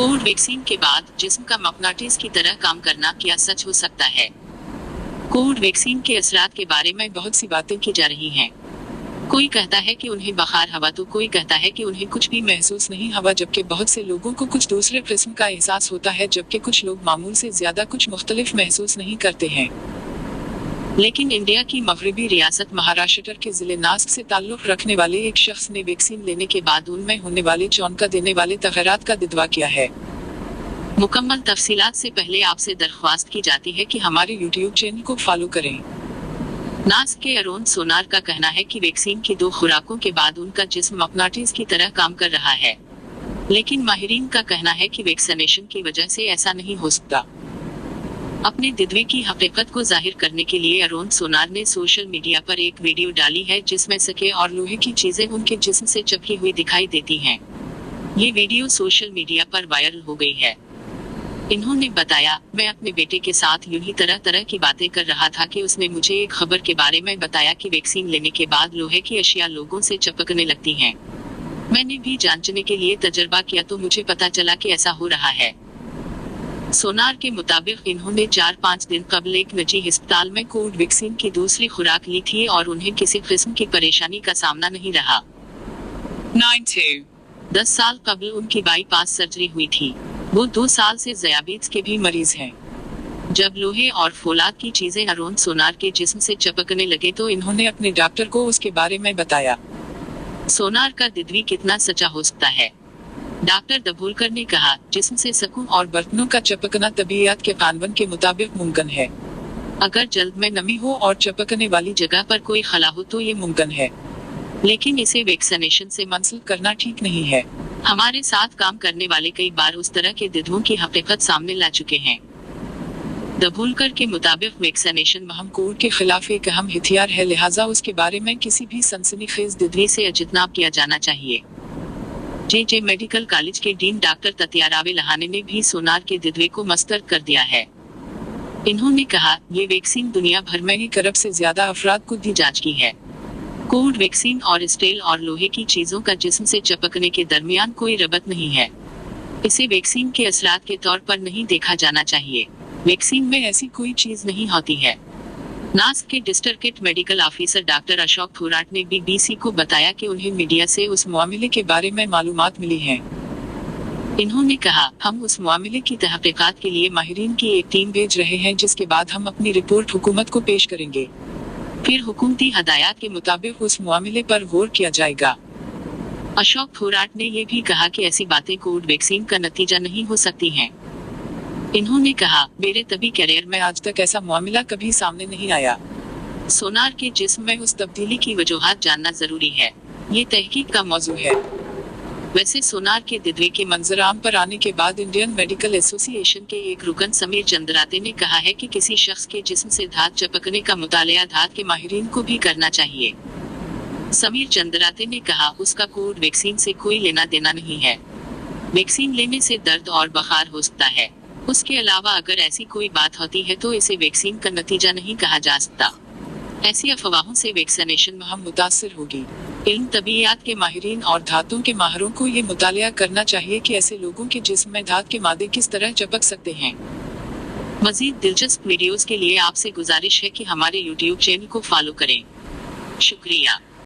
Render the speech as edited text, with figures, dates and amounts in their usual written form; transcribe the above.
Covid vaccine के बाद जिस्म का मकनाटिस की तरह काम करना क्या सच हो सकता है? कोविड वैक्सीन के असरात के बारे में बहुत सी बातें की जा रही हैं। कोई कहता है कि उन्हें बुखार हुआ तो कोई कहता है कि उन्हें कुछ भी महसूस नहीं हुआ, जबकि बहुत से लोगों को कुछ दूसरे किस्म का एहसास होता है, जबकि कुछ लोग मामूल से ज्यादा कुछ मुख्तलिफ महसूस नहीं करते हैं। लेकिन इंडिया की मगरबी रियासत महाराष्ट्र के जिले नासिक से ताल्लुक रखने वाले एक शख्स ने वैक्सीन लेने के बाद उनमें होने वाले चौंका देने वाले तगैरात का दावा किया है। मुकम्मल तफसीलात से पहले आपसे दरख्वास्त की जाती है कि हमारे YouTube चैनल को फॉलो करें। नासिक के अरुण सोनार का कहना है कि वैक्सीन की 2 खुराकों के बाद उनका जिस्म मकनाटिस की तरह काम कर रहा है, लेकिन माहिरीन का कहना है कि वैक्सीनेशन की वजह से ऐसा नहीं हो सकता। अपने दिदवे की हकीकत को जाहिर करने के लिए अरुण सोनार ने सोशल मीडिया पर एक वीडियो डाली है, जिसमें सके और लोहे की चीजें उनके जिस्म से चिपकी हुई दिखाई देती हैं। ये वीडियो सोशल मीडिया पर वायरल हो गई है। इन्होंने बताया, मैं अपने बेटे के साथ यूं ही तरह तरह की बातें कर रहा था कि उसने मुझे एक खबर के बारे में बताया कि वैक्सीन लेने के बाद लोहे की अशिया लोगों से चिपकने लगती हैं। मैंने भी जांचने के लिए तजर्बा किया तो मुझे पता चला कि ऐसा हो रहा है। सोनार के मुताबिक इन्होंने 4-5 दिन कबल एक निजी अस्पताल में कोविड वैक्सीन की दूसरी खुराक ली थी और उन्हें किसी किस्म की परेशानी का सामना नहीं रहा। 10 साल कबल उनकी बाईपास सर्जरी हुई थी। वो 2 साल से ज़ियाबीत्स के भी मरीज हैं। जब लोहे और फौलाद की चीजें अरुण सोनार के जिस्म से चिपकने लगे तो इन्होंने अपने डॉक्टर को उसके बारे में बताया। सोनार का दिदवी कितना सच्चा हो सकता है? डॉक्टर दभोलकर ने कहा, जिस्म से सकून और बर्तनों का चिपकना तबीयत के कानून के मुताबिक मुमकिन है। अगर जल्द में नमी हो और चिपकने वाली जगह पर कोई खला हो तो ये मुमकिन है, लेकिन इसे वैक्सीनेशन से मंसलिक करना ठीक नहीं है। हमारे साथ काम करने वाले कई बार उस तरह के दिदवों की हकीकत सामने ला चुके हैं। दभोलकर के मुताबिक वैक्सीनेशन महम कोविड के खिलाफ एक अहम हथियार है, लिहाजा उसके बारे में किसी भी सनसनीखेज दिदवी से अजितनाब किया जाना चाहिए। जे मेडिकल कॉलेज के डीन डॉक्टर ततियारावे लहाने ने भी सोनार के दिदवे को मस्तरद कर दिया है। इन्होंने कहा, ये वैक्सीन दुनिया भर में 1 अरब से ज्यादा अफराद को दी जा चुकी है। कोविड वैक्सीन और स्टील और लोहे की चीजों का जिस्म से चिपकने के दरमियान कोई रबत नहीं है। इसे वैक्सीन के असरात के तौर पर नहीं देखा जाना चाहिए। वैक्सीन में ऐसी कोई चीज नहीं होती है। नासिक के district medical officer doctor Ashok Thorat ने BBC को बताया कि उन्हें मीडिया से उस मामले के बारे में मालूमात मिली हैं। इन्होंने कहा, हम उस मामले की तहकीकात के लिए माहिरीन की एक टीम भेज रहे हैं, जिसके बाद हम अपनी रिपोर्ट हुकूमत को पेश करेंगे। फिर हुकूमती हदायत के मुताबिक उस मामले पर गौर किया जाएगा। अशोक थोराट ने यह भी कहा कि ऐसी बातें कोविड वैक्सीन का नतीजा नहीं हो सकती हैं। इन्होंने कहा, मेरे तबी कैरियर में आज तक ऐसा मामला कभी सामने नहीं आया। सोनार के जिस्म में उस तब्दीली की वजूहात जानना जरूरी है। ये तहकीक का मौजू है। वैसे सोनार के दिदवे के मंजराम पर आने के बाद इंडियन मेडिकल एसोसिएशन के एक रुकन समीर चंद्राते ने कहा है कि किसी शख्स के जिस्म से धात चिपकने का मुतालिया धात के माहिरीन को भी करना चाहिए। समीर चंद्राते ने कहा, उसका कोविड वैक्सीन से कोई लेना देना नहीं है। वैक्सीन लेने से दर्द और बुखार हो सकता है। उसके अलावा अगर ऐसी कोई बात होती है तो इसे वैक्सीन का नतीजा नहीं कहा जा सकता। ऐसी अफवाहों से वैक्सीनेशन महम मुतासिर होगी। इल्म तबीयत के माहिरीन और धातों के माहिरों को ये मुतालिया करना चाहिए कि ऐसे लोगों के जिस्म में धात के मादे किस तरह चिपक सकते हैं। मजीद दिलचस्प वीडियोस के लिए आपसे गुजारिश है कि हमारे YouTube चैनल को फॉलो करें। शुक्रिया।